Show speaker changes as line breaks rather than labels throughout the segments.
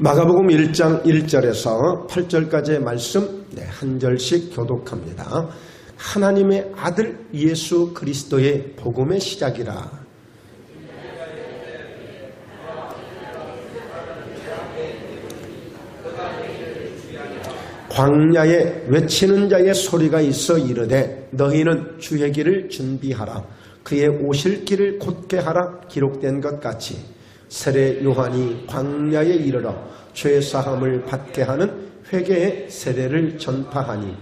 마가복음 1장 1절에서 8절까지의 말씀 한 절씩 교독합니다. 하나님의 아들 예수 그리스도의 복음의 시작이라. 광야에 외치는 자의 소리가 있어 이르되 너희는 주의 길을 준비하라. 그의 오실 길을 곧게 하라. 기록된 것 같이 세례 요한이 광야에 이르러 죄사함을 받게 하는 회개의 세례를 전파하니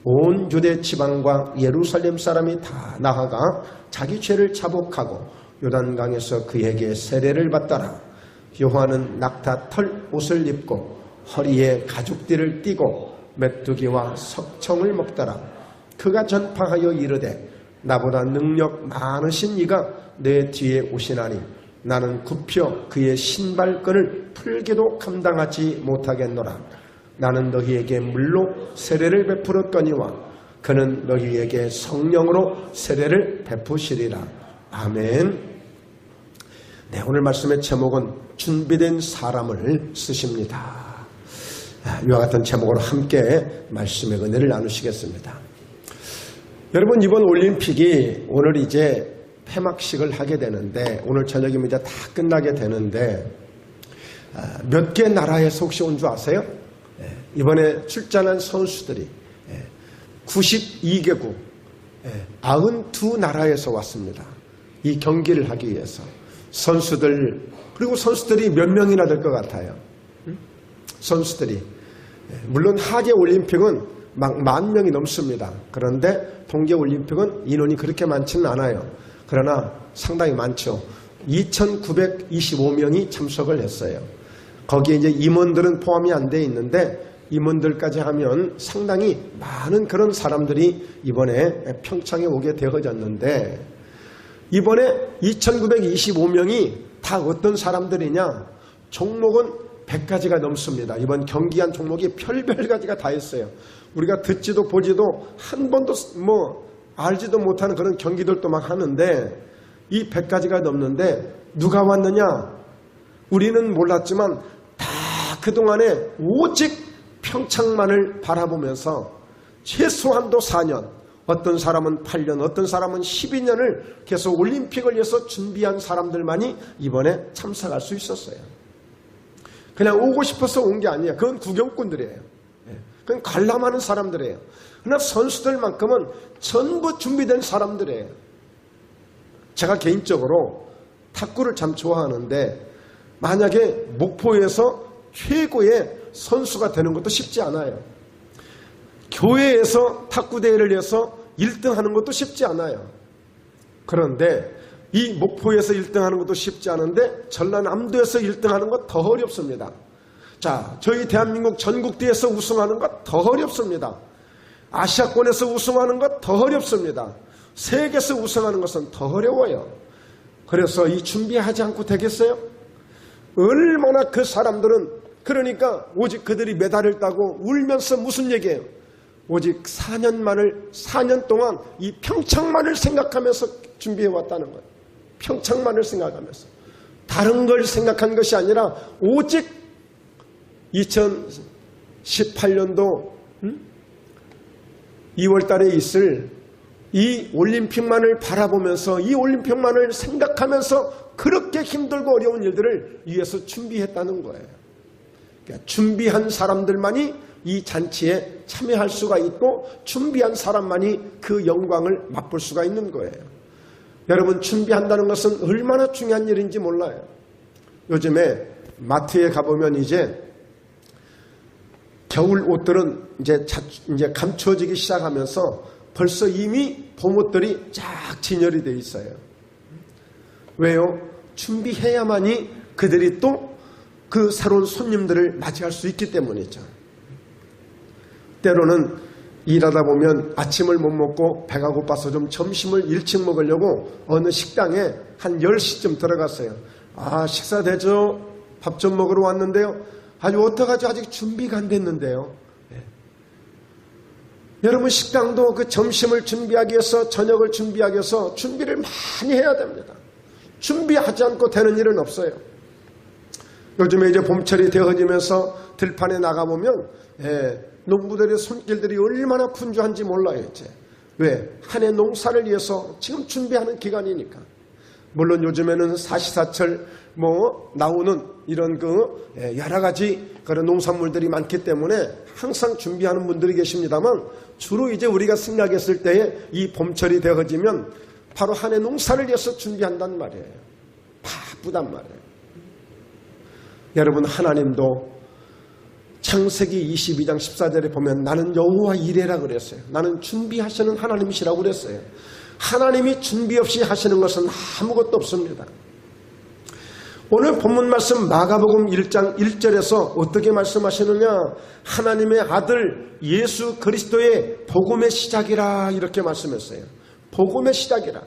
온 유대 지방과 예루살렘 사람이 다 나아가 자기 죄를 자복하고 요단강에서 그에게 세례를 받더라. 요한은 낙타 털 옷을 입고 허리에 가죽띠를 띠고 메뚜기와 석청을 먹더라. 그가 전파하여 이르되 나보다 능력 많으신 이가 내 뒤에 오시나니 나는 굽혀 그의 신발끈을 풀게도 감당하지 못하겠노라. 나는 너희에게 물로 세례를 베풀었거니와 그는 너희에게 성령으로 세례를 베푸시리라. 아멘. 네, 오늘 말씀의 제목은 준비된 사람을 쓰십니다. 이와 같은 제목으로 함께 말씀의 은혜를 나누시겠습니다. 여러분, 이번 올림픽이 오늘 이제 폐막식을 하게 되는데 오늘 저녁이면 이제 다 끝나게 되는데 몇 개 나라에서 혹시 온 줄 아세요? 이번에 출전한 선수들이 92개국 92나라에서 왔습니다. 이 경기를 하기 위해서 선수들, 그리고 선수들이 몇 명이나 될 것 같아요? 선수들이 물론 하계 올림픽은 막 10,000명이 넘습니다. 그런데 동계 올림픽은 인원이 그렇게 많지는 않아요. 그러나 상당히 많죠. 2,925명이 참석을 했어요. 거기에 이제 임원들은 포함이 안 돼 있는데 임원들까지 하면 상당히 많은 그런 사람들이 이번에 평창에 오게 되어졌는데, 이번에 2,925명이 다 어떤 사람들이냐? 종목은 100가지가 넘습니다. 이번 경기한 종목이 별별 가지가 다 있어요. 우리가 듣지도 보지도 한 번도 알지도 못하는 그런 경기들도 막 하는데 이 100가지가 넘는데 누가 왔느냐? 우리는 몰랐지만 다 그동안에 오직 평창만을 바라보면서 최소한도 4년, 어떤 사람은 8년, 어떤 사람은 12년을 계속 올림픽을 위해서 준비한 사람들만이 이번에 참석할 수 있었어요. 그냥 오고 싶어서 온 게 아니에요. 그건 구경꾼들이에요. 그건 관람하는 사람들이에요. 그러나 선수들만큼은 전부 준비된 사람들이에요. 제가 개인적으로 탁구를 참 좋아하는데 만약에 목포에서 최고의 선수가 되는 것도 쉽지 않아요. 교회에서 탁구대회를 해서 1등 하는 것도 쉽지 않아요. 그런데 이 목포에서 1등 하는 것도 쉽지 않은데 전라남도에서 1등 하는 것 더 어렵습니다. 자, 저희 대한민국 전국대회에서 우승하는 것 더 어렵습니다. 아시아권에서 우승하는 것 더 어렵습니다. 세계에서 우승하는 것은 더 어려워요. 그래서 이 준비하지 않고 되겠어요? 얼마나 그 사람들은, 그러니까 오직 그들이 메달을 따고 울면서 무슨 얘기예요? 오직 4년 동안 이 평창만을 생각하면서 준비해왔다는 거예요. 평창만을 생각하면서. 다른 걸 생각한 것이 아니라 오직 2018년도 2월 달에 있을 이 올림픽만을 바라보면서, 이 올림픽만을 생각하면서 그렇게 힘들고 어려운 일들을 위해서 준비했다는 거예요. 그러니까 준비한 사람들만이 이 잔치에 참여할 수가 있고 준비한 사람만이 그 영광을 맛볼 수가 있는 거예요. 여러분, 준비한다는 것은 얼마나 중요한 일인지 몰라요. 요즘에 마트에 가보면 이제 겨울 옷들은 이제 감추어지기 시작하면서 벌써 이미 봄옷들이 쫙 진열이 되어 있어요. 왜요? 준비해야만이 그들이 또 그 새로운 손님들을 맞이할 수 있기 때문이죠. 때로는 일하다 보면 아침을 못 먹고 배가 고파서 좀 점심을 일찍 먹으려고 어느 식당에 한 10시쯤 들어갔어요. 아, 식사 되죠? 밥 좀 먹으러 왔는데요. 아주 어떡하죠? 아직 준비가 안 됐는데요. 여러분, 식당도 그 점심을 준비하기 위해서, 저녁을 준비하기 위해서 준비를 많이 해야 됩니다. 준비하지 않고 되는 일은 없어요. 요즘에 이제 봄철이 되어지면서 들판에 나가보면 농부들의 손길들이 얼마나 분주한지 몰라요. 이제 왜? 한 해 농사를 위해서 지금 준비하는 기간이니까. 물론 요즘에는 사시사철 나오는 이런 여러 가지 그런 농산물들이 많기 때문에 항상 준비하는 분들이 계십니다만, 주로 이제 우리가 생각했을 때에 이 봄철이 되어지면 바로 한 해 농사를 위해서 준비한단 말이에요. 바쁘단 말이에요. 여러분, 하나님도 창세기 22장 14절에 보면 나는 여호와 이레라 그랬어요. 나는 준비하시는 하나님이시라고 그랬어요. 하나님이 준비 없이 하시는 것은 아무것도 없습니다. 오늘 본문 말씀 마가복음 1장 1절에서 어떻게 말씀하시느냐, 하나님의 아들 예수 그리스도의 복음의 시작이라 이렇게 말씀했어요. 복음의 시작이라.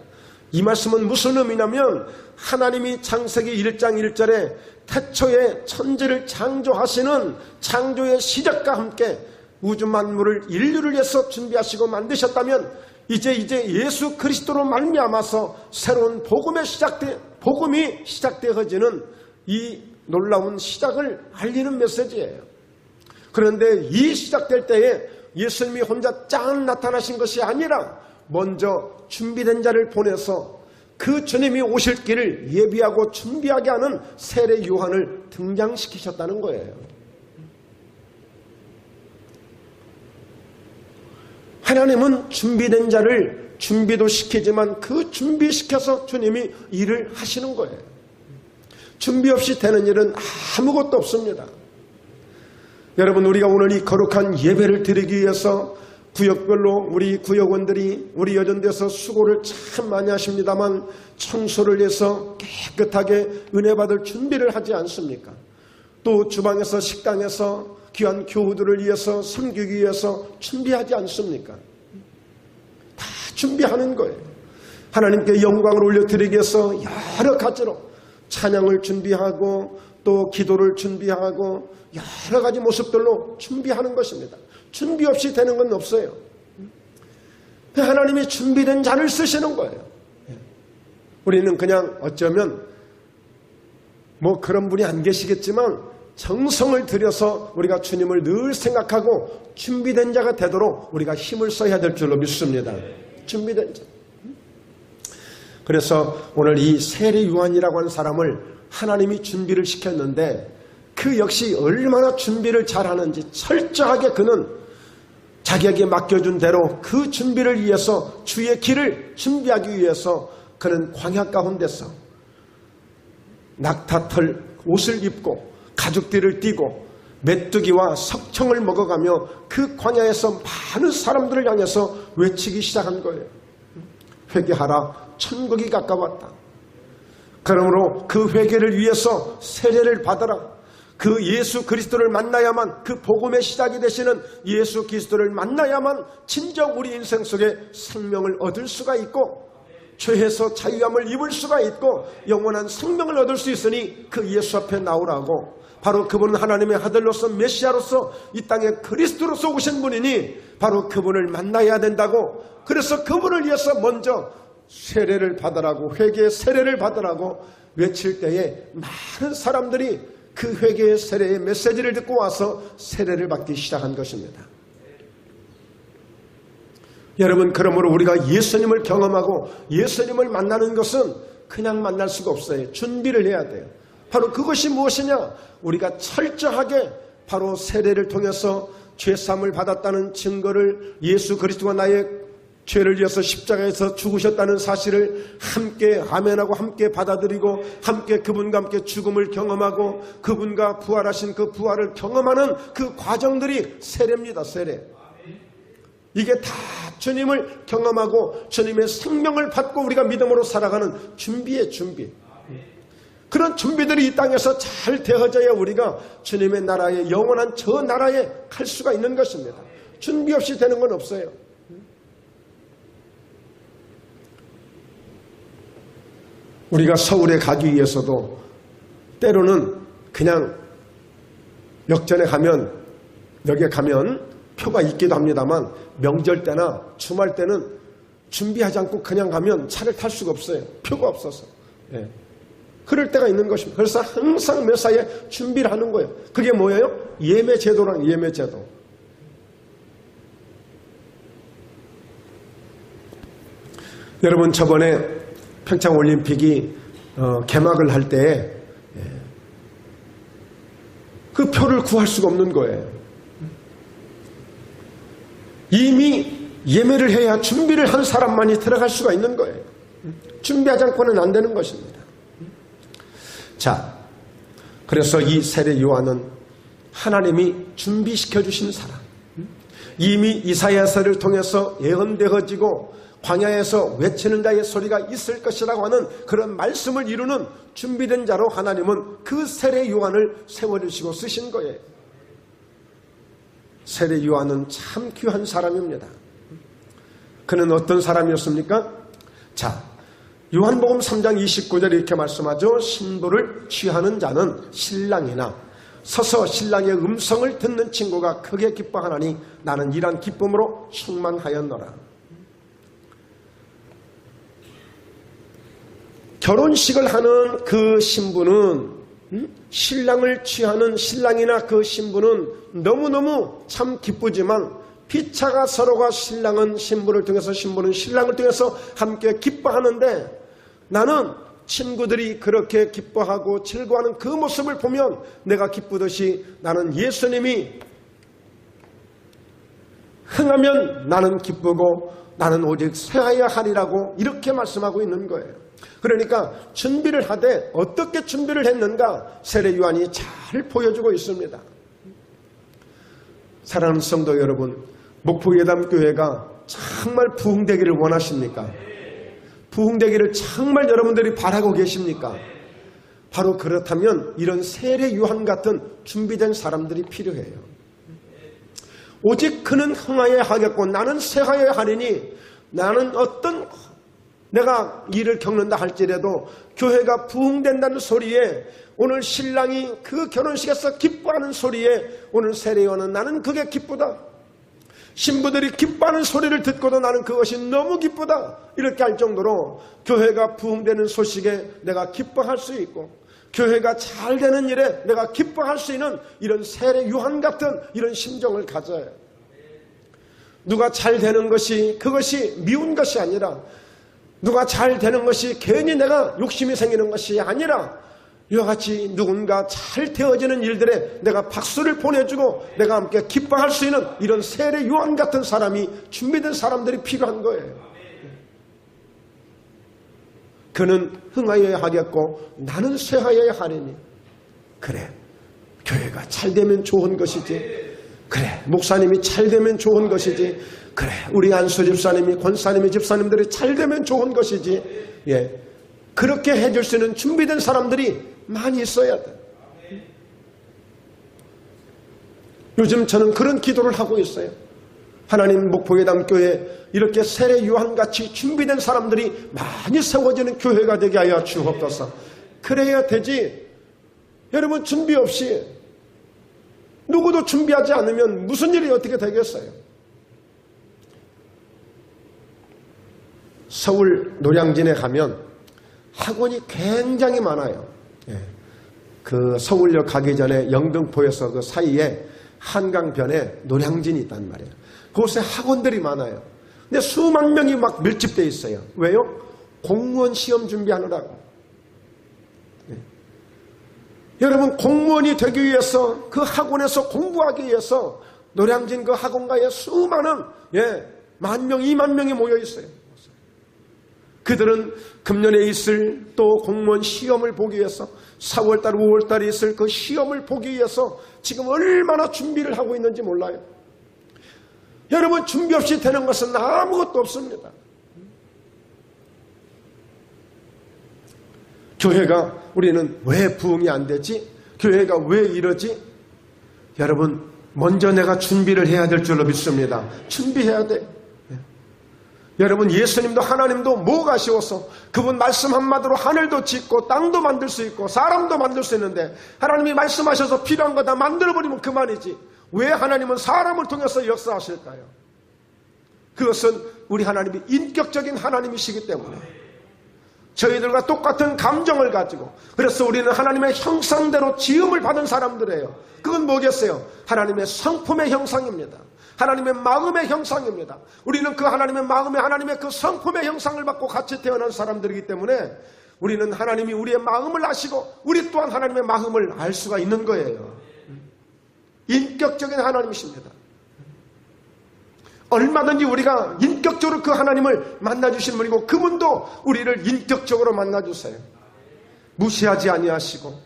이 말씀은 무슨 의미냐면, 하나님이 창세기 1장 1절에 태초에 천지를 창조하시는 창조의 시작과 함께 우주 만물을 인류를 위해서 준비하시고 만드셨다면, 이제 예수 그리스도로 말미암아서 새로운 복음이 시작되어지는 이 놀라운 시작을 알리는 메시지예요. 그런데 이 시작될 때에 예수님이 혼자 짠 나타나신 것이 아니라 먼저 준비된 자를 보내서 그 주님이 오실 길을 예비하고 준비하게 하는 세례 요한을 등장시키셨다는 거예요. 하나님은 준비된 자를 준비도 시키지만 그 준비시켜서 주님이 일을 하시는 거예요. 준비 없이 되는 일은 아무것도 없습니다. 여러분, 우리가 오늘 이 거룩한 예배를 드리기 위해서 구역별로 우리 구역원들이 우리 여전대에서 수고를 참 많이 하십니다만, 청소를 해서 깨끗하게 은혜 받을 준비를 하지 않습니까? 또 주방에서 식당에서 귀한 교우들을 위해서 섬기기 위해서 준비하지 않습니까? 다 준비하는 거예요. 하나님께 영광을 올려드리기 위해서 여러 가지로 찬양을 준비하고 또 기도를 준비하고 여러 가지 모습들로 준비하는 것입니다. 준비 없이 되는 건 없어요. 하나님이 준비된 자를 쓰시는 거예요. 우리는 그냥 어쩌면 그런 분이 안 계시겠지만 정성을 들여서 우리가 주님을 늘 생각하고 준비된 자가 되도록 우리가 힘을 써야 될 줄로 믿습니다. 준비된 자. 그래서 오늘 이 세례 요한이라고 하는 사람을 하나님이 준비를 시켰는데, 그 역시 얼마나 준비를 잘하는지 철저하게 그는 자기에게 맡겨준 대로 그 준비를 위해서, 주의 길을 준비하기 위해서 그는 광야 가운데서 낙타털 옷을 입고 가죽띠를 띠고 메뚜기와 석청을 먹어가며 그 광야에서 많은 사람들을 향해서 외치기 시작한 거예요. 회개하라, 천국이 가까웠다. 그러므로 그 회개를 위해서 세례를 받아라. 그 예수 그리스도를 만나야만, 그 복음의 시작이 되시는 예수 그리스도를 만나야만 진정 우리 인생 속에 생명을 얻을 수가 있고, 죄에서 자유함을 입을 수가 있고 영원한 생명을 얻을 수 있으니 그 예수 앞에 나오라고. 바로 그분은 하나님의 아들로서 메시아로서 이 땅에 그리스도로서 오신 분이니 바로 그분을 만나야 된다고. 그래서 그분을 위해서 먼저 세례를 받으라고, 회개의 세례를 받으라고 외칠 때에 많은 사람들이 그 회개의 세례의 메시지를 듣고 와서 세례를 받기 시작한 것입니다. 여러분, 그러므로 우리가 예수님을 경험하고 예수님을 만나는 것은 그냥 만날 수가 없어요. 준비를 해야 돼요. 바로 그것이 무엇이냐? 우리가 철저하게 바로 세례를 통해서 죄사함을 받았다는 증거를, 예수 그리스도가 나의 죄를 위해서 십자가에서 죽으셨다는 사실을 함께 아멘하고 함께 받아들이고 함께 그분과 함께 죽음을 경험하고 그분과 부활하신 그 부활을 경험하는 그 과정들이 세례입니다. 세례. 이게 다 주님을 경험하고 주님의 생명을 받고 우리가 믿음으로 살아가는 준비의 준비. 그런 준비들이 이 땅에서 잘 되어져야 우리가 주님의 나라에, 영원한 저 나라에 갈 수가 있는 것입니다. 준비 없이 되는 건 없어요. 우리가 서울에 가기 위해서도 때로는 그냥 역전에 가면, 여기에 가면 표가 있기도 합니다만 명절 때나 주말 때는 준비하지 않고 그냥 가면 차를 탈 수가 없어요. 표가 없어서. 예. 그럴 때가 있는 것입니다. 그래서 항상 메사에 준비를 하는 거예요. 그게 뭐예요? 예매제도란 예매제도. 여러분 저번에 평창올림픽이 개막을 할 때에 그 표를 구할 수가 없는 거예요. 이미 예매를 해야 준비를 한 사람만이 들어갈 수가 있는 거예요. 준비하지 않고는 안 되는 것입니다. 자, 그래서 이 세례 요한은 하나님이 준비시켜 주신 사람, 이미 이사야서를 통해서 예언되어지고 광야에서 외치는 자의 소리가 있을 것이라고 하는 그런 말씀을 이루는 준비된 자로 하나님은 그 세례 요한을 세워주시고 쓰신 거예요. 세례 요한은 참 귀한 사람입니다. 그는 어떤 사람이었습니까? 자, 요한복음 3장 29절에 이렇게 말씀하죠. 신부를 취하는 자는 신랑이나 서서 신랑의 음성을 듣는 친구가 크게 기뻐하나니 나는 이러한 기쁨으로 충만하였노라. 결혼식을 하는 그 신부는 신랑을 취하는 신랑이나 그 신부는 너무너무 참 기쁘지만 피차가 서로가 신랑은 신부를 통해서 신부는 신랑을 통해서 함께 기뻐하는데 나는 친구들이 그렇게 기뻐하고 즐거워하는 그 모습을 보면 내가 기쁘듯이 나는 예수님이 흥하면 나는 기쁘고 나는 오직 쇠하여야 하리라고 이렇게 말씀하고 있는 거예요. 그러니까 준비를 하되 어떻게 준비를 했는가 세례 요한이 잘 보여주고 있습니다. 사랑하는 성도 여러분, 목포예담교회가 정말 부흥되기를 원하십니까? 부흥되기를 정말 여러분들이 바라고 계십니까? 바로 그렇다면 이런 세례 요한 같은 준비된 사람들이 필요해요. 오직 그는 흥하여야 하겠고 나는 쇠하여야 하리니 나는 어떤 내가 일을 겪는다 할지라도 교회가 부흥된다는 소리에 오늘 신랑이 그 결혼식에서 기뻐하는 소리에 오늘 세례 요한은 나는 그게 기쁘다. 신부들이 기뻐하는 소리를 듣고도 나는 그것이 너무 기쁘다. 이렇게 할 정도로 교회가 부흥되는 소식에 내가 기뻐할 수 있고 교회가 잘 되는 일에 내가 기뻐할 수 있는 이런 세례 요한 같은 이런 심정을 가져요. 누가 잘 되는 것이 그것이 미운 것이 아니라 누가 잘 되는 것이 괜히 내가 욕심이 생기는 것이 아니라 이와 같이 누군가 잘 되어지는 일들에 내가 박수를 보내주고 내가 함께 기뻐할 수 있는 이런 세례 요한 같은 사람이 준비된 사람들이 필요한 거예요. 그는 흥하여야 하겠고 나는 쇠하여야 하리니 그래 교회가 잘 되면 좋은 것이지 그래 목사님이 잘 되면 좋은 것이지 그래 우리 안수 집사님이 권사님이 집사님들이 잘 되면 좋은 것이지 예 그렇게 해줄 수 있는 준비된 사람들이 많이 있어야 돼. 요즘 저는 그런 기도를 하고 있어요. 하나님 목포예담교회 이렇게 세례 요한같이 준비된 사람들이 많이 세워지는 교회가 되게 하여 주옵소서. 그래야 되지. 여러분 준비 없이 누구도 준비하지 않으면 무슨 일이 어떻게 되겠어요? 서울 노량진에 가면 학원이 굉장히 많아요. 그 서울역 가기 전에 영등포에서 그 사이에 한강변에 노량진이 있단 말이에요. 그곳에 학원들이 많아요. 근데 수만 명이 막 밀집되어 있어요. 왜요? 공무원 시험 준비하느라고. 여러분 공무원이 되기 위해서 그 학원에서 공부하기 위해서 노량진 그 학원가에 수많은 10,000명, 20,000명이 모여 있어요. 그들은 금년에 있을 또 공무원 시험을 보기 위해서 4월달, 5월달에 있을 그 시험을 보기 위해서 지금 얼마나 준비를 하고 있는지 몰라요. 여러분 준비 없이 되는 것은 아무것도 없습니다. 교회가 우리는 왜 부흥이 안 되지? 교회가 왜 이러지? 여러분 먼저 내가 준비를 해야 될 줄로 믿습니다. 준비해야 돼. 여러분 예수님도 하나님도 뭐가 쉬워서 그분 말씀 한마디로 하늘도 짓고 땅도 만들 수 있고 사람도 만들 수 있는데 하나님이 말씀하셔서 필요한 거 다 만들어버리면 그만이지 왜 하나님은 사람을 통해서 역사하실까요? 그것은 우리 하나님이 인격적인 하나님이시기 때문에 저희들과 똑같은 감정을 가지고, 그래서 우리는 하나님의 형상대로 지음을 받은 사람들이에요. 그건 뭐겠어요? 하나님의 성품의 형상입니다. 하나님의 마음의 형상입니다. 우리는 그 하나님의 마음의, 하나님의 그 성품의 형상을 받고 같이 태어난 사람들이기 때문에 우리는 하나님이 우리의 마음을 아시고 우리 또한 하나님의 마음을 알 수가 있는 거예요. 인격적인 하나님이십니다. 얼마든지 우리가 인격적으로 그 하나님을 만나주신 분이고, 그분도 우리를 인격적으로 만나주세요. 무시하지 아니하시고,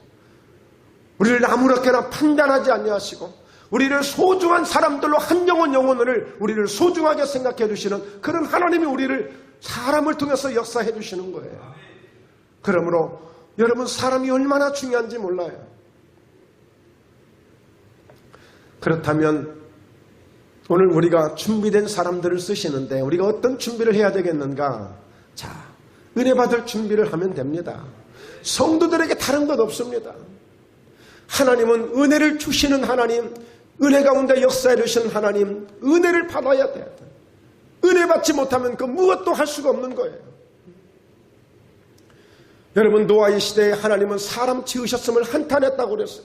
우리를 아무렇게나 판단하지 아니하시고, 우리를 소중한 사람들로 한 영혼을 우리를 소중하게 생각해 주시는 그런 하나님이 우리를, 사람을 통해서 역사해 주시는 거예요. 그러므로 여러분, 사람이 얼마나 중요한지 몰라요. 그렇다면 오늘 우리가 준비된 사람들을 쓰시는데 우리가 어떤 준비를 해야 되겠는가? 자, 은혜 받을 준비를 하면 됩니다. 성도들에게 다른 것 없습니다. 하나님은 은혜를 주시는 하나님, 은혜 가운데 역사해 주시는 하나님, 은혜를 받아야 돼요. 은혜 받지 못하면 그 무엇도 할 수가 없는 거예요. 여러분, 노아의 시대에 하나님은 사람 지으셨음을 한탄했다고 그랬어요.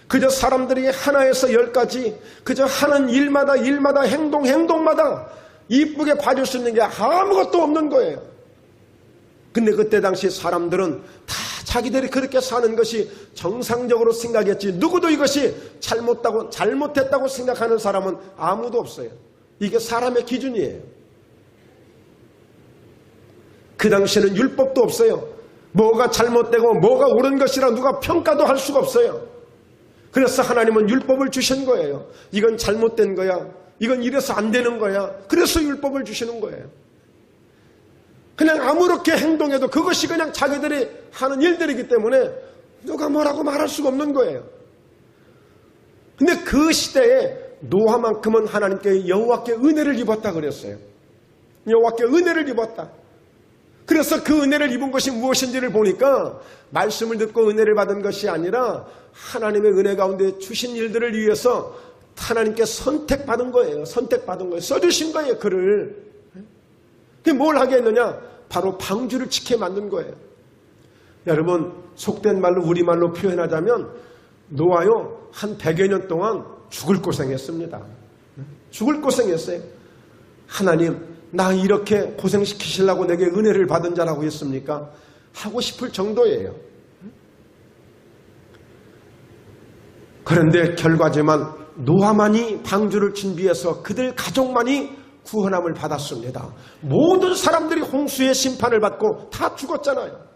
그저 사람들이 하나에서 10가지 그저 하는 일마다 행동마다 이쁘게 봐줄 수 있는 게 아무것도 없는 거예요. 근데 그때 당시 사람들은 다 자기들이 그렇게 사는 것이 정상적으로 생각했지, 누구도 이것이 잘못했다고 생각하는 사람은 아무도 없어요. 이게 사람의 기준이에요. 그 당시에는 율법도 없어요. 뭐가 잘못되고 뭐가 옳은 것이라 누가 평가도 할 수가 없어요. 그래서 하나님은 율법을 주신 거예요. 이건 잘못된 거야, 이건 이래서 안 되는 거야. 그래서 율법을 주시는 거예요. 그냥 아무렇게 행동해도 그것이 그냥 자기들이 하는 일들이기 때문에 누가 뭐라고 말할 수가 없는 거예요. 근데 그 시대에 노아만큼은 하나님께, 여호와께 은혜를 입었다 그랬어요. 여호와께 은혜를 입었다. 그래서 그 은혜를 입은 것이 무엇인지를 보니까 말씀을 듣고 은혜를 받은 것이 아니라 하나님의 은혜 가운데 주신 일들을 위해서 하나님께 선택받은 거예요. 선택받은 거예요. 써주신 거예요, 글을. 그게 뭘 하게 했느냐? 바로 방주를 지켜 만든 거예요. 여러분, 속된 말로, 우리말로 표현하자면 노아요, 한 100여 년 동안 죽을 고생했습니다. 죽을 고생했어요. 하나님, 나 이렇게 고생시키시려고 내게 은혜를 받은 자라고 했습니까? 하고 싶을 정도예요. 그런데 결과지만 노아만이 방주를 준비해서 그들 가족만이 구원함을 받았습니다. 모든 사람들이 홍수의 심판을 받고 다 죽었잖아요.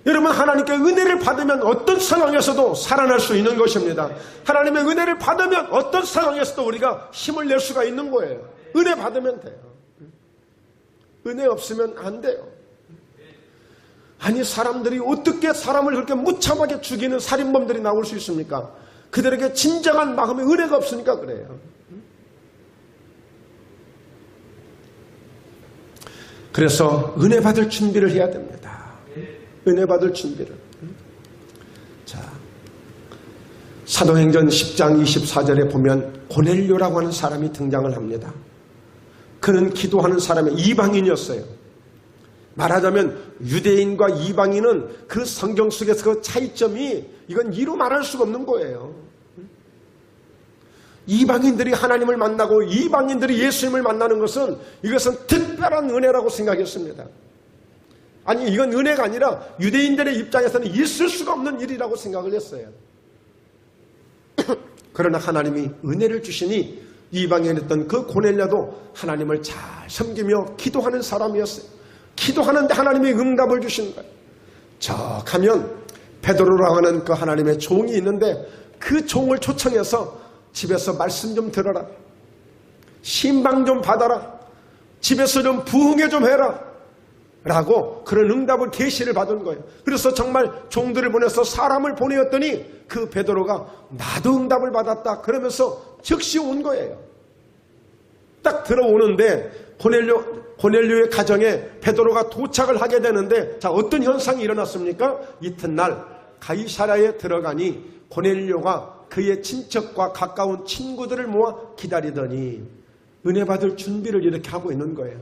여러분, 하나님께 은혜를 받으면 어떤 상황에서도 살아날 수 있는 것입니다. 하나님의 은혜를 받으면 어떤 상황에서도 우리가 힘을 낼 수가 있는 거예요. 은혜 받으면 돼요. 은혜 없으면 안 돼요. 아니, 사람들이 어떻게 사람을 그렇게 무참하게 죽이는 살인범들이 나올 수 있습니까? 그들에게 진정한 마음의 은혜가 없으니까 그래요. 그래서 은혜 받을 준비를 해야 됩니다. 은혜 받을 준비를. 자, 사도행전 10장 24절에 보면 고넬료라고 하는 사람이 등장을 합니다. 그는 기도하는 사람의 이방인이었어요. 말하자면 유대인과 이방인은 그 성경 속에서 그 차이점이, 이건 이루 말할 수가 없는 거예요. 이방인들이 하나님을 만나고 이방인들이 예수님을 만나는 것은, 이것은 특별한 은혜라고 생각했습니다. 아니, 이건 은혜가 아니라 유대인들의 입장에서는 있을 수가 없는 일이라고 생각을 했어요. 그러나 하나님이 은혜를 주시니 이방인이었던 그 고넬료도 하나님을 잘 섬기며 기도하는 사람이었어요. 기도하는데 하나님이 응답을 주신 거예요. 저 가면 베드로라고 하는 그 하나님의 종이 있는데 그 종을 초청해서 집에서 말씀 좀 들어라, 신방 좀 받아라, 집에서 좀 부흥회 좀 해라 라고 그런 응답을 계시를 받은 거예요. 그래서 정말 종들을 보내서 사람을 보내었더니 그 베드로가 나도 응답을 받았다 그러면서 즉시 온 거예요. 딱 들어오는데 고넬료의 가정에 베드로가 도착을 하게 되는데, 자, 어떤 현상이 일어났습니까? 이튿날 가이사랴에 들어가니 고넬료가 그의 친척과 가까운 친구들을 모아 기다리더니, 은혜 받을 준비를 이렇게 하고 있는 거예요.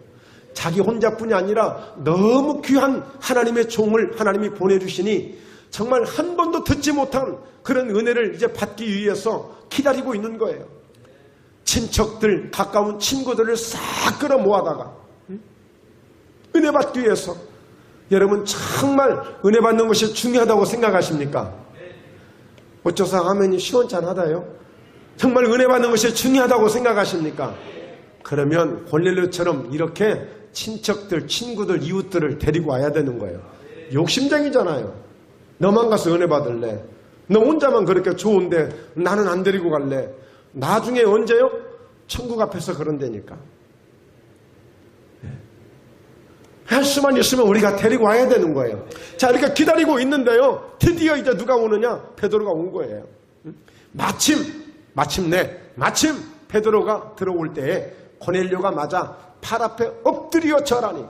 자기 혼자뿐이 아니라 너무 귀한 하나님의 종을 하나님이 보내주시니 정말 한 번도 듣지 못한 그런 은혜를 이제 받기 위해서 기다리고 있는 거예요. 친척들, 가까운 친구들을 싹 끌어 모아다가 은혜 받기 위해서. 여러분 정말 은혜 받는 것이 중요하다고 생각하십니까? 어쩌서 하면이 시원찮하다요? 정말 은혜 받는 것이 중요하다고 생각하십니까? 그러면 고넬료처럼 이렇게 친척들, 친구들, 이웃들을 데리고 와야 되는 거예요. 욕심쟁이잖아요. 너만 가서 은혜 받을래? 너 혼자만 그렇게 좋은데 나는 안 데리고 갈래? 나중에 언제요? 천국 앞에서 그런다니까. 할 수만 있으면 우리가 데리고 와야 되는 거예요. 자, 이렇게 기다리고 있는데요. 드디어 이제 누가 오느냐? 베드로가 온 거예요. 마침내 베드로가 들어올 때에 고넬료가 맞아 팔 앞에 엎드려 절하니.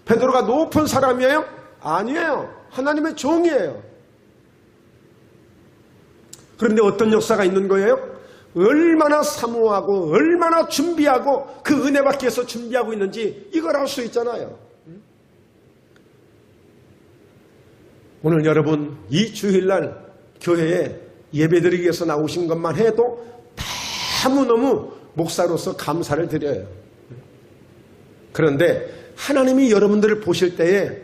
베드로가 높은 사람이에요? 아니에요. 하나님의 종이에요. 그런데 어떤 역사가 있는 거예요? 얼마나 사모하고 얼마나 준비하고 그 은혜 받기 위해서 준비하고 있는지 이걸 알 수 있잖아요. 오늘 여러분 이 주일날 교회에 예배드리기 위해서 나오신 것만 해도 너무너무 목사로서 감사를 드려요. 그런데 하나님이 여러분들을 보실 때에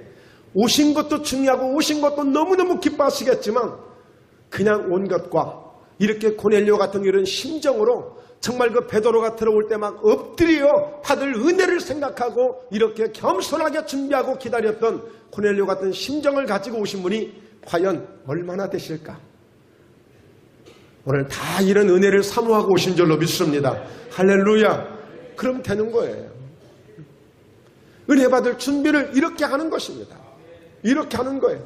오신 것도 중요하고 오신 것도 너무너무 기뻐하시겠지만 그냥 온 것과 이렇게 고넬료 같은 이런 심정으로 정말 그 베드로가 들어올 때 막 엎드려 받을 은혜를 생각하고 이렇게 겸손하게 준비하고 기다렸던 고넬료 같은 심정을 가지고 오신 분이 과연 얼마나 되실까? 오늘 다 이런 은혜를 사모하고 오신 줄로 믿습니다. 할렐루야. 그럼 되는 거예요. 은혜 받을 준비를 이렇게 하는 것입니다. 이렇게 하는 거예요.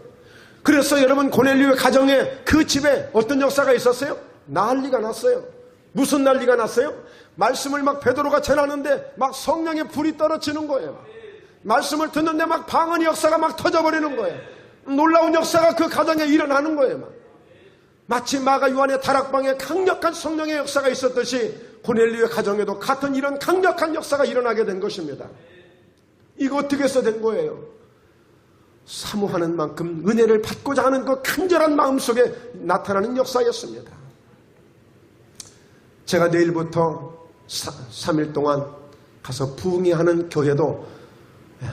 그래서 여러분 고넬료의 가정에 그 집에 어떤 역사가 있었어요? 난리가 났어요. 무슨 난리가 났어요? 말씀을 막 베드로가 전하는데 막 성령의 불이 떨어지는 거예요. 말씀을 듣는데 막 방언의 역사가 막 터져버리는 거예요. 놀라운 역사가 그 가정에 일어나는 거예요. 마치 마가 요한의 다락방에 강력한 성령의 역사가 있었듯이 고넬료의 가정에도 같은 이런 강력한 역사가 일어나게 된 것입니다. 이거 어떻게 해서 된 거예요? 사모하는 만큼 은혜를 받고자 하는 그 간절한 마음 속에 나타나는 역사였습니다. 제가 내일부터 3일 동안 가서 부흥회하는 교회도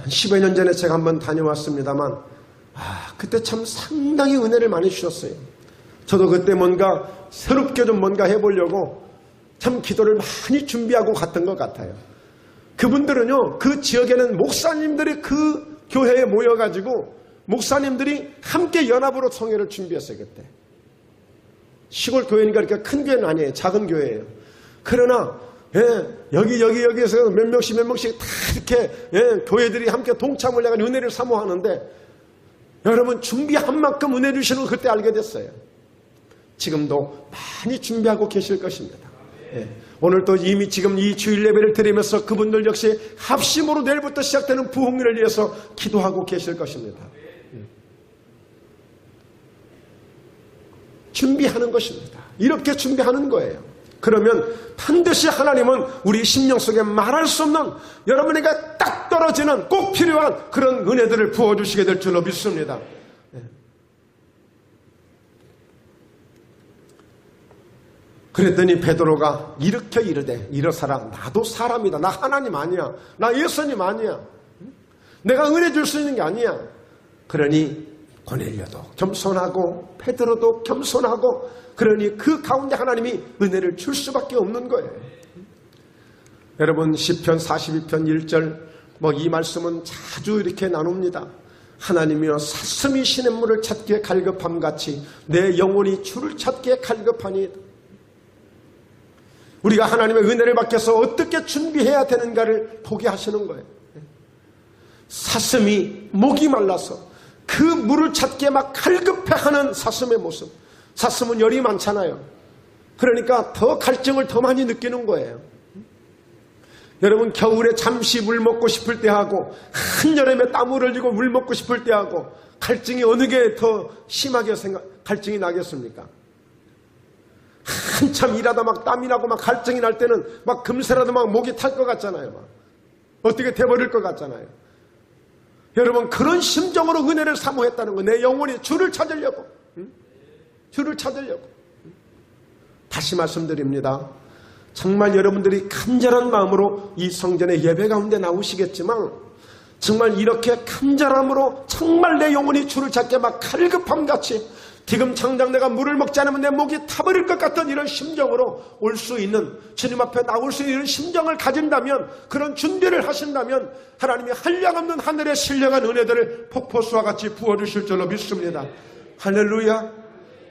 10여 년 전에 제가 한번 다녀왔습니다만 그때 참 상당히 은혜를 많이 주셨어요. 저도 그때 뭔가 새롭게 좀 뭔가 해보려고 참 기도를 많이 준비하고 갔던 것 같아요. 그분들은요, 그 지역에는 목사님들이 그 교회에 모여가지고 목사님들이 함께 연합으로 성회를 준비했어요. 그때 시골 교회니까 이렇게 큰 교회는 아니에요. 작은 교회예요. 그러나 여기에서 몇 명씩 다 이렇게 교회들이 함께 동참을 해가지고 은혜를 사모하는데 여러분 준비한 만큼 은혜 주시는 걸 그때 알게 됐어요. 지금도 많이 준비하고 계실 것입니다. 오늘도 이미 지금 이 주일 예배를 드리면서 그분들 역시 합심으로 내일부터 시작되는 부흥회를 위해서 기도하고 계실 것입니다. 준비하는 것입니다. 이렇게 준비하는 거예요. 그러면 반드시 하나님은 우리 심령 속에 말할 수 없는 여러분에게 딱 떨어지는 꼭 필요한 그런 은혜들을 부어주시게 될 줄로 믿습니다. 그랬더니 베드로가 이렇게 이르되 이러사라 나도 사람이다. 나 하나님 아니야. 나 예수님 아니야. 내가 은혜 줄 수 있는 게 아니야. 그러니 고넬료도 겸손하고 베드로도 겸손하고 그러니 그 가운데 하나님이 은혜를 줄 수밖에 없는 거예요. 여러분 시편 42편 1절 이 말씀은 자주 이렇게 나눕니다. 하나님이여 사슴이 시냇물을 찾기에 갈급함같이 내 영혼이 주를 찾기에 갈급하니. 우리가 하나님의 은혜를 받기 위해서 어떻게 준비해야 되는가를 보게 하시는 거예요. 사슴이 목이 말라서 그 물을 찾기에 막 갈급해하는 사슴의 모습. 사슴은 열이 많잖아요. 그러니까 더 갈증을 더 많이 느끼는 거예요. 여러분 겨울에 잠시 물 먹고 싶을 때 하고 한여름에 땀을 흘리고 물 먹고 싶을 때 하고 갈증이 어느 게 더 심하게 갈증이 나겠습니까? 한참 일하다 막 땀이 나고 막 갈증이 날 때는 막 금세라도 막 목이 탈 것 같잖아요. 막 어떻게 돼버릴 것 같잖아요. 여러분, 그런 심정으로 은혜를 사모했다는 거. 내 영혼이 주를 찾으려고, 주를 찾으려고. 다시 말씀드립니다. 정말 여러분들이 간절한 마음으로 이 성전의 예배 가운데 나오시겠지만, 정말 이렇게 간절함으로 정말 내 영혼이 주를 찾게 막 갈급함같이, 지금 당장 내가 물을 먹지 않으면 내 목이 타버릴 것 같은 이런 심정으로 올 수 있는, 주님 앞에 나올 수 있는 심정을 가진다면, 그런 준비를 하신다면 하나님이 한량없는 하늘의 신령한 은혜들을 폭포수와 같이 부어주실 줄로 믿습니다. 할렐루야.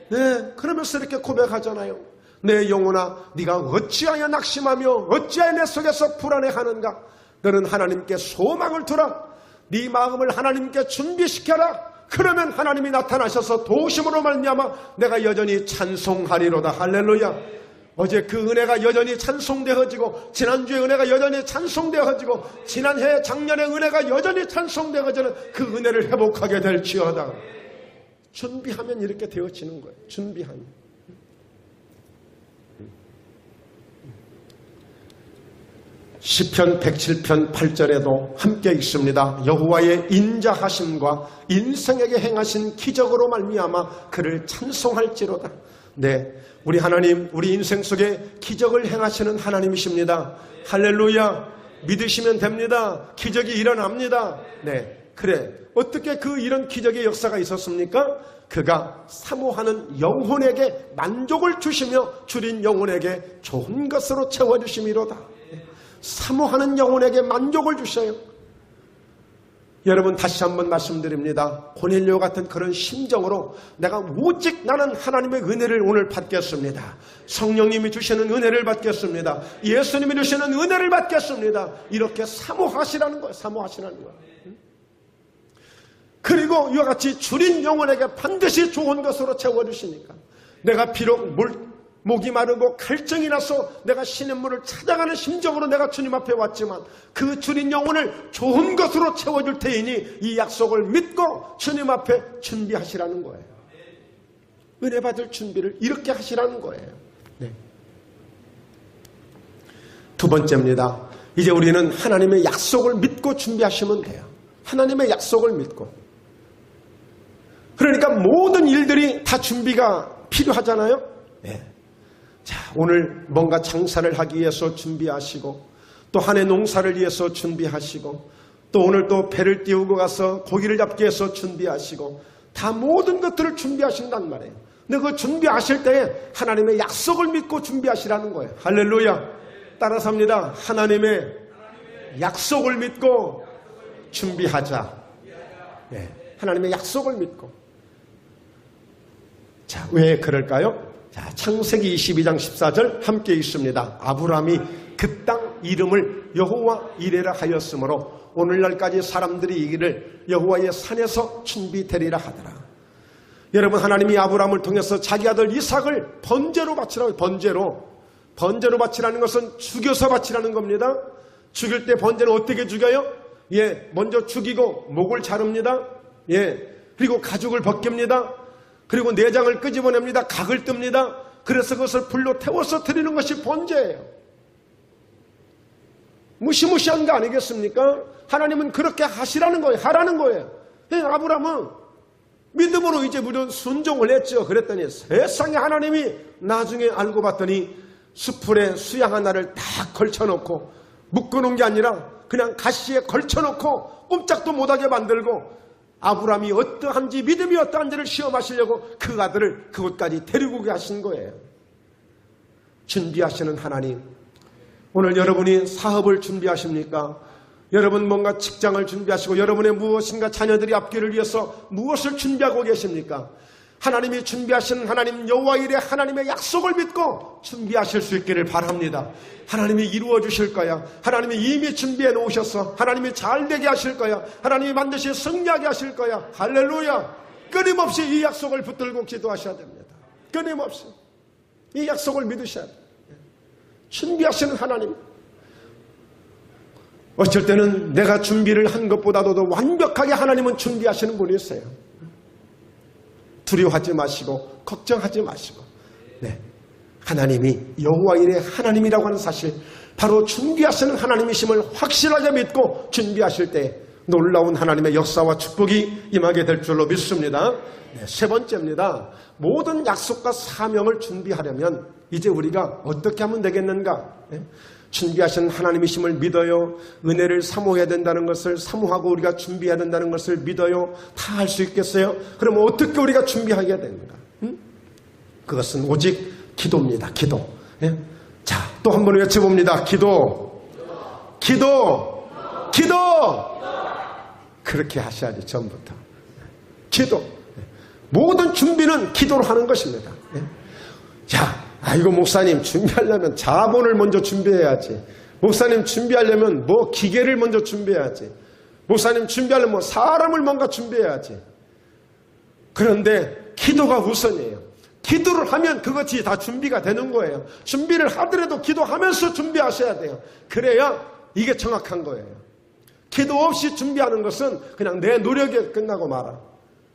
네, 그러면서 이렇게 고백하잖아요. 내 영혼아, 네가 어찌하여 낙심하며 어찌하여 내 속에서 불안해하는가. 너는 하나님께 소망을 두라. 네 마음을 하나님께 준비시켜라. 그러면 하나님이 나타나셔서 도우심으로 말미암아 내가 여전히 찬송하리로다. 할렐루야. 어제 그 은혜가 여전히 찬송되어지고, 지난주의 은혜가 여전히 찬송되어지고, 지난해 작년의 은혜가 여전히 찬송되어지는 그 은혜를 회복하게 될지어다. 준비하면 이렇게 되어지는 거예요. 준비하면. 시편 107편 8절에도 함께 읽습니다. 여호와의 인자하심과 인생에게 행하신 기적으로 말미암아 그를 찬송할지로다. 네, 우리 하나님, 우리 인생 속에 기적을 행하시는 하나님이십니다. 할렐루야. 믿으시면 됩니다. 기적이 일어납니다. 네, 그래. 어떻게 이런 기적의 역사가 있었습니까? 그가 사모하는 영혼에게 만족을 주시며 줄인 영혼에게 좋은 것으로 채워주심이로다. 사모하는 영혼에게 만족을 주셔요. 여러분, 다시 한번 말씀드립니다. 고넬료 같은 그런 심정으로 내가 오직 나는 하나님의 은혜를 오늘 받겠습니다. 성령님이 주시는 은혜를 받겠습니다. 예수님이 주시는 은혜를 받겠습니다. 이렇게 사모하시라는 거예요. 사모하시라는 거예요. 그리고 이와 같이 줄인 영혼에게 반드시 좋은 것으로 채워주시니까, 내가 비록 목이 마르고 갈증이 나서 내가 시냇물을 찾아가는 심정으로 내가 주님 앞에 왔지만, 그 줄인 영혼을 좋은 것으로 채워줄 테이니 이 약속을 믿고 주님 앞에 준비하시라는 거예요. 은혜 받을 준비를 이렇게 하시라는 거예요. 네. 두 번째입니다. 이제 우리는 하나님의 약속을 믿고 준비하시면 돼요. 하나님의 약속을 믿고. 그러니까 모든 일들이 다 준비가 필요하잖아요. 네. 자, 오늘 뭔가 장사를 하기 위해서 준비하시고, 또 한 해 농사를 위해서 준비하시고, 또 오늘 또 배를 띄우고 가서 고기를 잡기 위해서 준비하시고, 다 모든 것들을 준비하신단 말이에요. 근데 그 준비하실 때에 하나님의 약속을 믿고 준비하시라는 거예요. 할렐루야. 따라서 합니다. 하나님의 약속을 믿고 준비하자. 네, 하나님의 약속을 믿고. 자, 왜 그럴까요? 자, 창세기 22장 14절 함께 읽습니다. 아브라함이 그 땅 이름을 여호와 이레라 하였으므로 오늘날까지 사람들이 이기를 여호와의 산에서 준비되리라 하더라. 여러분, 하나님이 아브라함을 통해서 자기 아들 이삭을 번제로 바치라고. 번제로 바치라는 것은 죽여서 바치라는 겁니다. 죽일 때 번제는 어떻게 죽여요? 예, 먼저 죽이고 목을 자릅니다. 예, 그리고 가죽을 벗깁니다. 그리고 내장을 끄집어냅니다. 각을 뜹니다. 그래서 그것을 불로 태워서 드리는 것이 번제예요. 무시무시한 거 아니겠습니까? 하나님은 그렇게 하시라는 거예요. 하라는 거예요. 아브라함은 믿음으로 이제 무슨 순종을 했죠. 그랬더니 세상에 하나님이 나중에 알고 봤더니 수풀에 수양 하나를 딱 걸쳐놓고, 묶어놓은 게 아니라 그냥 가시에 걸쳐놓고 꼼짝도 못하게 만들고, 아브라함이 어떠한지, 믿음이 어떠한지를 시험하시려고 그 아들을 그곳까지 데리고 가신 거예요. 준비하시는 하나님. 오늘 여러분이 사업을 준비하십니까? 여러분 뭔가 직장을 준비하시고, 여러분의 무엇인가 자녀들이 앞길을 위해서 무엇을 준비하고 계십니까? 하나님이 준비하시는 하나님 여호와 이레 하나님의 약속을 믿고 준비하실 수 있기를 바랍니다. 하나님이 이루어 주실 거야. 하나님이 이미 준비해 놓으셔서 하나님이 잘 되게 하실 거야. 하나님이 반드시 승리하게 하실 거야. 할렐루야. 끊임없이 이 약속을 붙들고 기도하셔야 됩니다. 끊임없이 이 약속을 믿으셔야 돼요. 준비하시는 하나님. 어쩔 때는 내가 준비를 한 것보다도 더 완벽하게 하나님은 준비하시는 분이세요. 두려워하지 마시고 걱정하지 마시고, 네, 하나님이 여호와 일의 하나님이라고 하는 사실, 바로 준비하시는 하나님이심을 확실하게 믿고 준비하실 때 놀라운 하나님의 역사와 축복이 임하게 될 줄로 믿습니다. 네, 세 번째입니다. 모든 약속과 사명을 준비하려면 이제 우리가 어떻게 하면 되겠는가? 네? 준비하신 하나님이심을 믿어요. 은혜를 사모해야 된다는 것을 사모하고 우리가 준비해야 된다는 것을 믿어요. 다 할 수 있겠어요? 그럼 어떻게 우리가 준비하게 되는가? 그것은 오직 기도입니다. 기도. 예? 자, 또 한 번 외쳐봅니다. 기도. 기도. 기도. 그렇게 하셔야지, 전부터. 기도. 모든 준비는 기도로 하는 것입니다. 예? 자, 아이고 목사님 준비하려면 자본을 먼저 준비해야지. 목사님 준비하려면 뭐 기계를 먼저 준비해야지. 목사님 준비하려면 뭐 사람을 뭔가 준비해야지. 그런데 기도가 우선이에요. 기도를 하면 그것이 다 준비가 되는 거예요. 준비를 하더라도 기도하면서 준비하셔야 돼요. 그래야 이게 정확한 거예요. 기도 없이 준비하는 것은 그냥 내 노력에 끝나고 말아.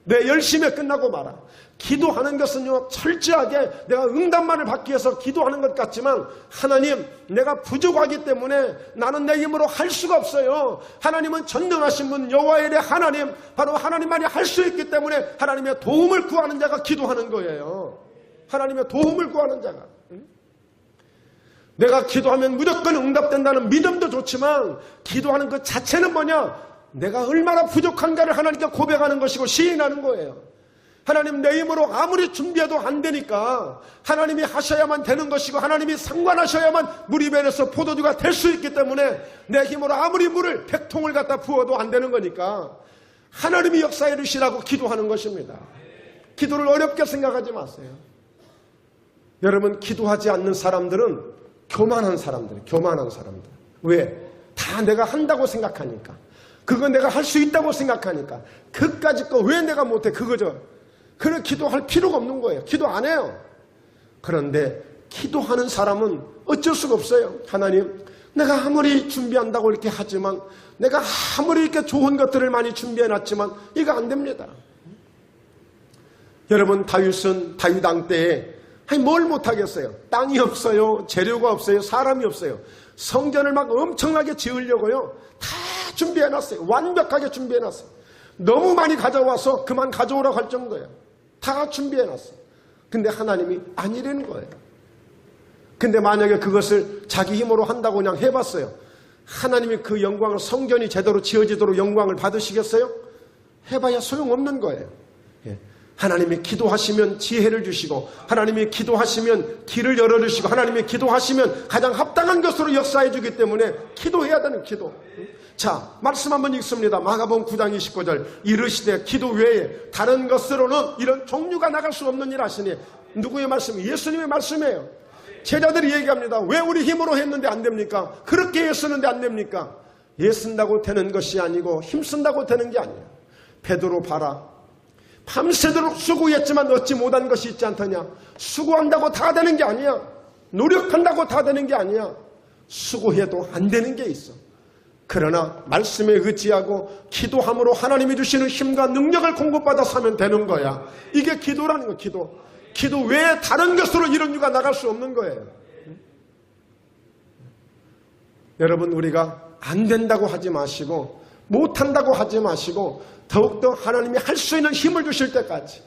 내 열심에 끝나고 말아. 기도하는 것은요, 철저하게 내가 응답만을 받기 위해서 기도하는 것 같지만, 하나님, 내가 부족하기 때문에 나는 내 힘으로 할 수가 없어요. 하나님은 전능하신 분, 여호와 일의 하나님, 바로 하나님만이 할 수 있기 때문에 하나님의 도움을 구하는 자가 기도하는 거예요. 하나님의 도움을 구하는 자가. 내가 기도하면 무조건 응답된다는 믿음도 좋지만, 기도하는 것 자체는 뭐냐? 내가 얼마나 부족한가를 하나님께 고백하는 것이고 시인하는 거예요. 하나님, 내 힘으로 아무리 준비해도 안 되니까 하나님이 하셔야만 되는 것이고, 하나님이 상관하셔야만 물이 맺어서 포도주가 될 수 있기 때문에 내 힘으로 아무리 물을 100통을 갖다 부어도 안 되는 거니까 하나님이 역사해 주시라고 기도하는 것입니다. 기도를 어렵게 생각하지 마세요. 여러분, 기도하지 않는 사람들은 교만한 사람들이에요. 교만한 사람들. 왜? 다 내가 한다고 생각하니까. 그거 내가 할 수 있다고 생각하니까. 그까짓 거 왜 내가 못해? 그거죠. 그래, 기도할 필요가 없는 거예요. 기도 안 해요. 그런데 기도하는 사람은 어쩔 수가 없어요. 하나님, 내가 아무리 준비한다고 이렇게 하지만, 내가 아무리 이렇게 좋은 것들을 많이 준비해놨지만 이거 안 됩니다. 여러분, 다윗은 다윗 왕 때에 뭘 못하겠어요? 땅이 없어요. 재료가 없어요. 사람이 없어요. 성전을 막 엄청나게 지으려고요. 다 준비해놨어요. 완벽하게 준비해놨어요. 너무 많이 가져와서 그만 가져오라고 할 정도예요. 다 준비해놨어요. 근데 하나님이 아니라는 거예요. 근데 만약에 그것을 자기 힘으로 한다고 그냥 해봤어요. 하나님이 그 영광을, 성전이 제대로 지어지도록 영광을 받으시겠어요? 해봐야 소용없는 거예요. 하나님이 기도하시면 지혜를 주시고, 하나님이 기도하시면 길을 열어주시고, 하나님이 기도하시면 가장 합당한 것으로 역사해 주기 때문에 기도해야 되는 기도. 자, 말씀 한번 읽습니다. 마가복음 9장 29절. 이르시되 기도 외에 다른 것으로는 이런 종류가 나갈 수 없는 일 하시니. 누구의 말씀? 예수님의 말씀이에요. 제자들이 얘기합니다. 왜 우리 힘으로 했는데 안 됩니까? 그렇게 애쓰는데 안 됩니까? 애쓴다고 되는 것이 아니고 힘쓴다고 되는 게 아니에요. 베드로 봐라. 밤새도록 수고했지만 얻지 못한 것이 있지 않더냐. 수고한다고 다 되는 게 아니야. 노력한다고 다 되는 게 아니야. 수고해도 안 되는 게 있어. 그러나 말씀에 의지하고 기도함으로 하나님이 주시는 힘과 능력을 공급받아 사면 되는 거야. 이게 기도라는 거야. 기도. 기도 외에 다른 것으로 이런 유가 나갈 수 없는 거예요. 여러분, 우리가 안 된다고 하지 마시고 못한다고 하지 마시고 더욱더 하나님이 할 수 있는 힘을 주실 때까지,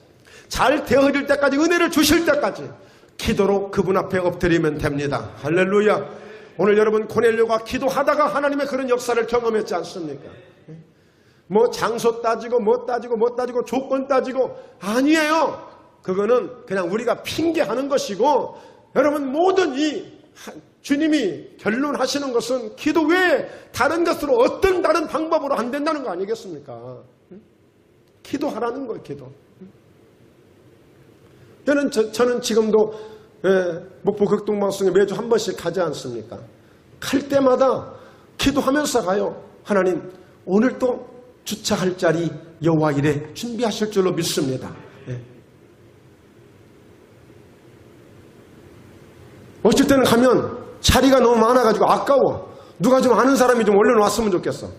잘 되어질 때까지, 은혜를 주실 때까지 기도로 그분 앞에 엎드리면 됩니다. 할렐루야. 오늘 여러분, 고넬료가 기도하다가 하나님의 그런 역사를 경험했지 않습니까? 뭐 장소 따지고 뭐 따지고 조건 따지고 아니에요. 그거는 그냥 우리가 핑계하는 것이고, 여러분, 모든 이 주님이 결론하시는 것은 기도 외에 다른 것으로 어떤 다른 방법으로 안 된다는 거 아니겠습니까? 기도하라는 거예요. 기도. 저는 지금도 목포 극동방송에 매주 한 번씩 가지 않습니까? 갈 때마다 기도하면서 가요. 하나님, 오늘 또 주차할 자리 여호와 이레 준비하실 줄로 믿습니다. 어쩔 때는 가면 자리가 너무 많아가지고 아까워. 누가 좀 아는 사람이 좀 올려놨으면 좋겠어.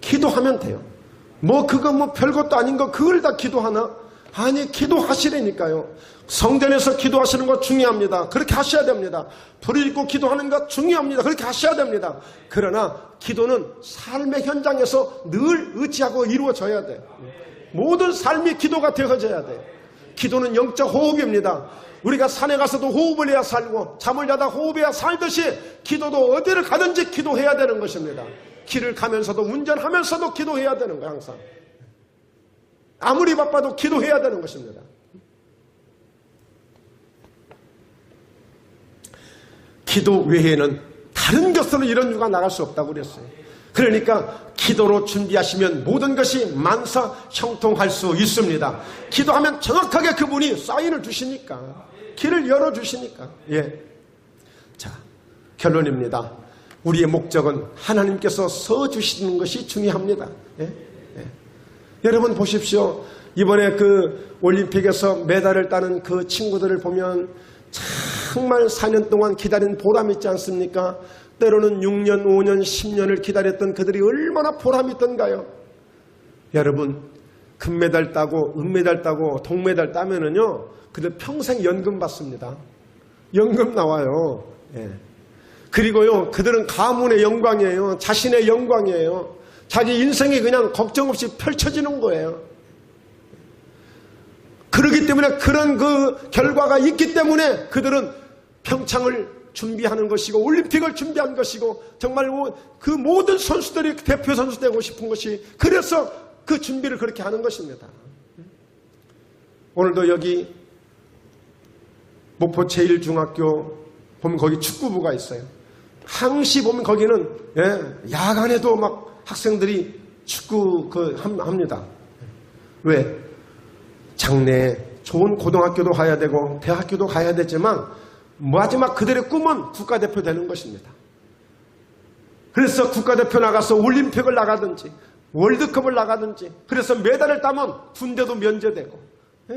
기도하면 돼요. 뭐 그거 뭐 별것도 아닌 거 그걸 다 기도하나? 아니, 기도하시라니까요. 성전에서 기도하시는 거 중요합니다. 그렇게 하셔야 됩니다. 불을 입고 기도하는 것 중요합니다. 그렇게 하셔야 됩니다. 그러나 기도는 삶의 현장에서 늘 의지하고 이루어져야 돼. 모든 삶이 기도가 되어져야 돼. 기도는 영적 호흡입니다. 우리가 산에 가서도 호흡을 해야 살고 잠을 자다 호흡해야 살듯이 기도도 어디를 가든지 기도해야 되는 것입니다. 길을 가면서도 운전하면서도 기도해야 되는 거예요. 항상 아무리 바빠도 기도해야 되는 것입니다. 기도 외에는 다른 것으로 이런 유가 나갈 수 없다고 그랬어요. 그러니까 기도로 준비하시면 모든 것이 만사 형통할 수 있습니다. 기도하면 정확하게 그분이 사인을 주시니까, 길을 열어주시니까. 예. 자, 결론입니다. 우리의 목적은 하나님께서 서주시는 것이 중요합니다. 예? 예. 여러분 보십시오. 이번에 그 올림픽에서 메달을 따는 그 친구들을 보면 정말 4년 동안 기다린 보람이 있지 않습니까? 때로는 6년, 5년, 10년을 기다렸던 그들이 얼마나 보람이 있던가요? 여러분, 금메달 따고 은메달 따고 동메달 따면은요, 그들 평생 연금 받습니다. 연금 나와요. 예. 그리고요, 그들은 가문의 영광이에요. 자신의 영광이에요. 자기 인생이 그냥 걱정 없이 펼쳐지는 거예요. 그렇기 때문에 그런 그 결과가 있기 때문에 그들은 평창을 준비하는 것이고 올림픽을 준비한 것이고 정말 그 모든 선수들이 대표 선수 되고 싶은 것이 그래서 그 준비를 그렇게 하는 것입니다. 오늘도 여기 목포 제1중학교 보면 거기 축구부가 있어요. 항시 보면 거기는 야간에도 막 학생들이 축구 합니다. 왜? 장래에 좋은 고등학교도 가야 되고 대학교도 가야 되지만 마지막 그들의 꿈은 국가대표 되는 것입니다. 그래서 국가대표 나가서 올림픽을 나가든지 월드컵을 나가든지 그래서 메달을 따면 군대도 면제되고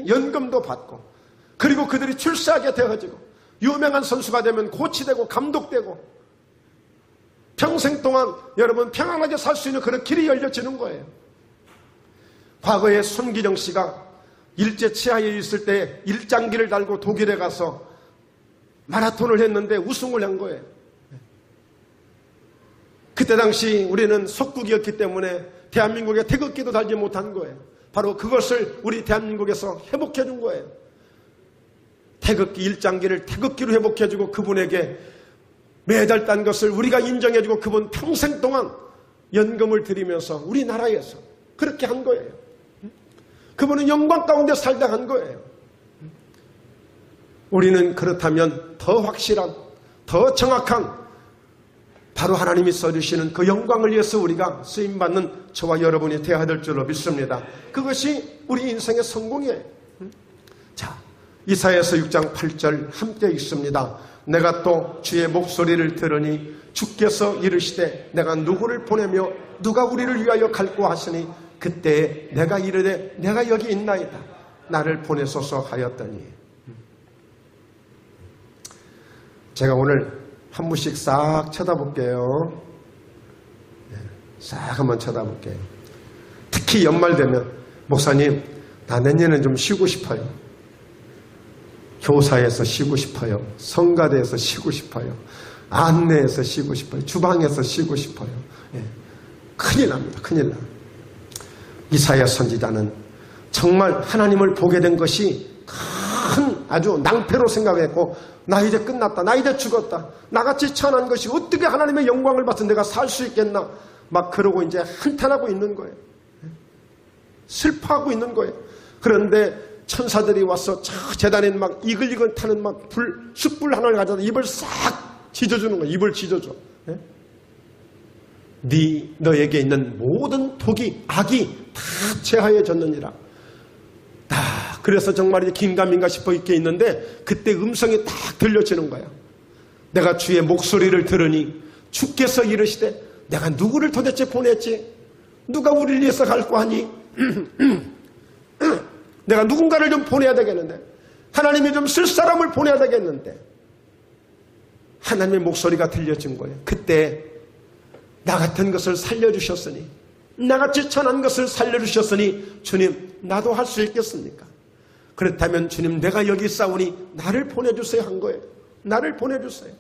연금도 받고 그리고 그들이 출세하게 되어지고 유명한 선수가 되면 코치되고 감독되고 평생 동안 여러분 평안하게 살 수 있는 그런 길이 열려지는 거예요. 과거에 손기정 씨가 일제 치하에 있을 때 일장기를 달고 독일에 가서 마라톤을 했는데 우승을 한 거예요. 그때 당시 우리는 속국이었기 때문에 대한민국에 태극기도 달지 못한 거예요. 바로 그것을 우리 대한민국에서 회복해 준 거예요. 태극기 일장기를 태극기로 회복해 주고 그분에게 메달 딴 것을 우리가 인정해 주고 그분 평생 동안 연금을 드리면서 우리나라에서 그렇게 한 거예요. 그분은 영광 가운데 살다 간 거예요. 우리는 그렇다면 더 확실한, 더 정확한 바로 하나님이 써주시는 그 영광을 위해서 우리가 쓰임받는 저와 여러분이 되어야 될 줄로 믿습니다. 그것이 우리 인생의 성공이에요. 자, 이사야서 6장 8절 함께 읽습니다. 내가 또 주의 목소리를 들으니 주께서 이르시되 내가 누구를 보내며 누가 우리를 위하여 갈고 하시니 그때 내가 이르되 내가 여기 있나이다. 나를 보내소서 하였더니. 제가 오늘 한 분씩 싹 쳐다볼게요. 싹 한번 쳐다볼게요. 특히 연말 되면 목사님 나 내년에 좀 쉬고 싶어요. 교사에서 쉬고 싶어요. 성가대에서 쉬고 싶어요. 안내에서 쉬고 싶어요. 주방에서 쉬고 싶어요. 큰일 납니다. 큰일 나. 이사야 선지자는 정말 하나님을 보게 된 것이 큰 아주 낭패로 생각했고 나 이제 끝났다. 나 이제 죽었다. 나같이 천한 것이 어떻게 하나님의 영광을 받아서 내가 살 수 있겠나. 막 그러고 이제 한탄하고 있는 거예요. 슬퍼하고 있는 거예요. 그런데 천사들이 와서 저 재단에 막 이글이글 타는 막 숯불 하나를 가져다 입을 싹 지져주는 거예요. 입을 지져줘. 너에게 있는 모든 독이 악이 다 제하여졌느니라. 그래서 정말 이제 긴가민가 싶어 있게 있는데 그때 음성이 딱 들려지는 거야. 내가 주의 목소리를 들으니 주께서 이르시되 내가 누구를 도대체 보냈지? 누가 우리를 위해서 갈고 하니? 내가 누군가를 좀 보내야 되겠는데 하나님이 좀 쓸 사람을 보내야 되겠는데 하나님의 목소리가 들려진 거예요. 그때 나 같은 것을 살려주셨으니 나같이 천한 것을 살려주셨으니 주님 나도 할 수 있겠습니까? 그렇다면 주님, 내가 여기 있사오니 나를 보내주세요 한 거예요. 나를 보내주세요.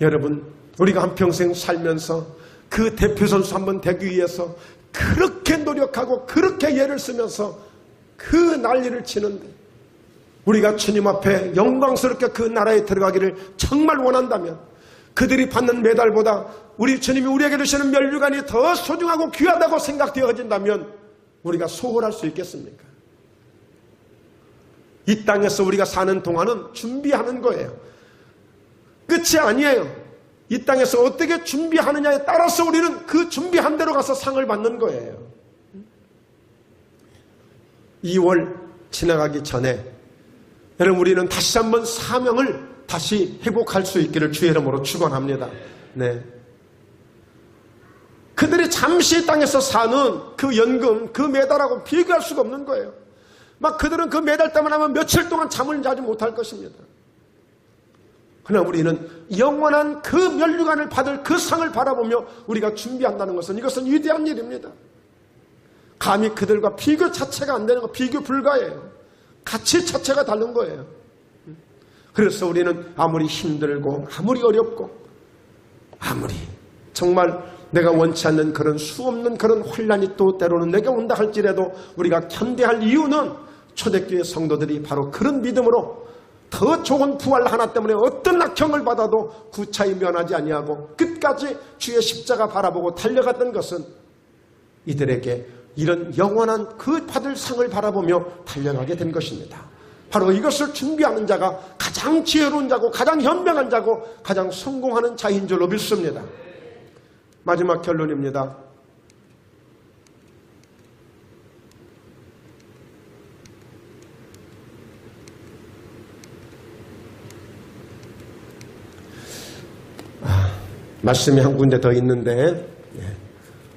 여러분, 우리가 한평생 살면서 그 대표선수 한번 되기 위해서 그렇게 노력하고 그렇게 애를 쓰면서 그 난리를 치는데, 우리가 주님 앞에 영광스럽게 그 나라에 들어가기를 정말 원한다면, 그들이 받는 메달보다 우리 주님이 우리에게 주시는 면류관이 더 소중하고 귀하다고 생각되어진다면 우리가 소홀할 수 있겠습니까? 이 땅에서 우리가 사는 동안은 준비하는 거예요. 끝이 아니에요. 이 땅에서 어떻게 준비하느냐에 따라서 우리는 그 준비한 대로 가서 상을 받는 거예요. 2월 지나가기 전에 여러분, 우리는 다시 한번 사명을 다시 회복할 수 있기를 주의 이름으로 축원합니다. 네. 그들이 잠시 이 땅에서 사는 그 연금, 그 메달하고 비교할 수가 없는 거예요. 막 그들은 그 메달 때문에 하면 며칠 동안 잠을 자지 못할 것입니다. 그러나 우리는 영원한 그 면류관을 받을 그 상을 바라보며 우리가 준비한다는 것은, 이것은 위대한 일입니다. 감히 그들과 비교 자체가 안 되는 거, 비교 불가예요. 가치 자체가 다른 거예요. 그래서 우리는 아무리 힘들고 아무리 어렵고 아무리 정말 내가 원치 않는 그런 수없는 그런 혼란이 또 때로는 내게 온다 할지라도 우리가 견뎌할 이유는 초대교회 성도들이 바로 그런 믿음으로 더 좋은 부활 하나 때문에 어떤 악형을 받아도 구차히 면하지 아니하고 끝까지 주의 십자가 바라보고 달려갔던 것은 이들에게 이런 영원한 그 받을 상을 바라보며 달려가게 된 것입니다. 바로 이것을 준비하는 자가 가장 지혜로운 자고 가장 현명한 자고 가장 성공하는 자인 줄로 믿습니다. 마지막 결론입니다. 말씀이 한 군데 더 있는데,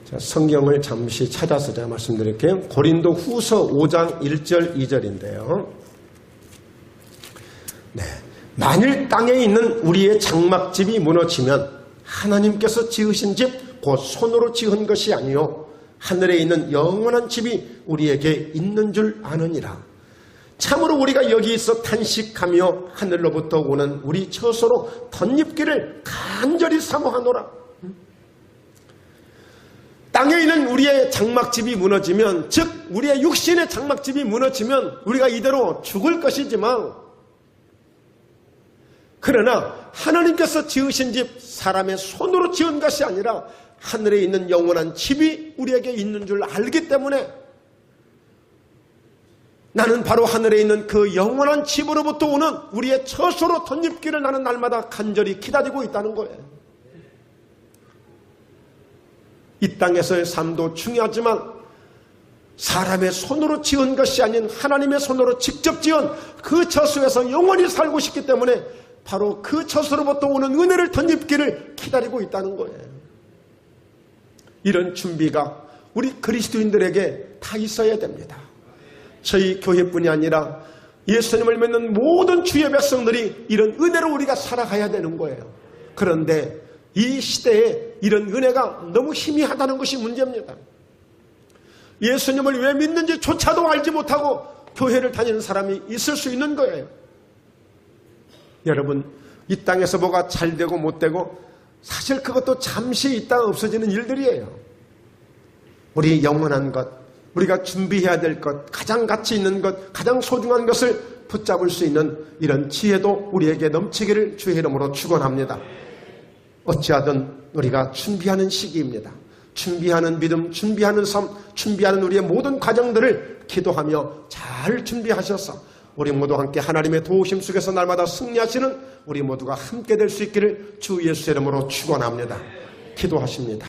자, 성경을 잠시 찾아서 제가 말씀드릴게요. 고린도 후서 5장 1절 2절인데요. 네. 만일 땅에 있는 우리의 장막집이 무너지면 하나님께서 지으신 집, 곧 손으로 지은 것이 아니요 하늘에 있는 영원한 집이 우리에게 있는 줄 아느니라. 참으로 우리가 여기 있어 탄식하며 하늘로부터 오는 우리 처소로 덧입기를 간절히 사모하노라. 땅에 있는 우리의 장막집이 무너지면, 즉 우리의 육신의 장막집이 무너지면 우리가 이대로 죽을 것이지만, 그러나 하나님께서 지으신 집, 사람의 손으로 지은 것이 아니라 하늘에 있는 영원한 집이 우리에게 있는 줄 알기 때문에 나는 바로 하늘에 있는 그 영원한 집으로부터 오는 우리의 처소로 덧입기를 나는 날마다 간절히 기다리고 있다는 거예요. 이 땅에서의 삶도 중요하지만 사람의 손으로 지은 것이 아닌 하나님의 손으로 직접 지은 그 처소에서 영원히 살고 싶기 때문에 바로 그 처소로부터 오는 은혜를 덧입기를 기다리고 있다는 거예요. 이런 준비가 우리 그리스도인들에게 다 있어야 됩니다. 저희 교회뿐이 아니라 예수님을 믿는 모든 주의 백성들이 이런 은혜로 우리가 살아가야 되는 거예요. 그런데 이 시대에 이런 은혜가 너무 희미하다는 것이 문제입니다. 예수님을 왜 믿는지조차도 알지 못하고 교회를 다니는 사람이 있을 수 있는 거예요. 여러분, 이 땅에서 뭐가 잘 되고 못 되고 사실 그것도 잠시 있다가 없어지는 일들이에요. 우리 영원한 것, 우리가 준비해야 될 것, 가장 가치 있는 것, 가장 소중한 것을 붙잡을 수 있는 이런 지혜도 우리에게 넘치기를 주의 이름으로 축원합니다. 어찌하든 우리가 준비하는 시기입니다. 준비하는 믿음, 준비하는 삶, 준비하는 우리의 모든 과정들을 기도하며 잘 준비하셔서 우리 모두 함께 하나님의 도우심 속에서 날마다 승리하시는 우리 모두가 함께 될 수 있기를 주 예수의 이름으로 축원합니다. 기도하십니다.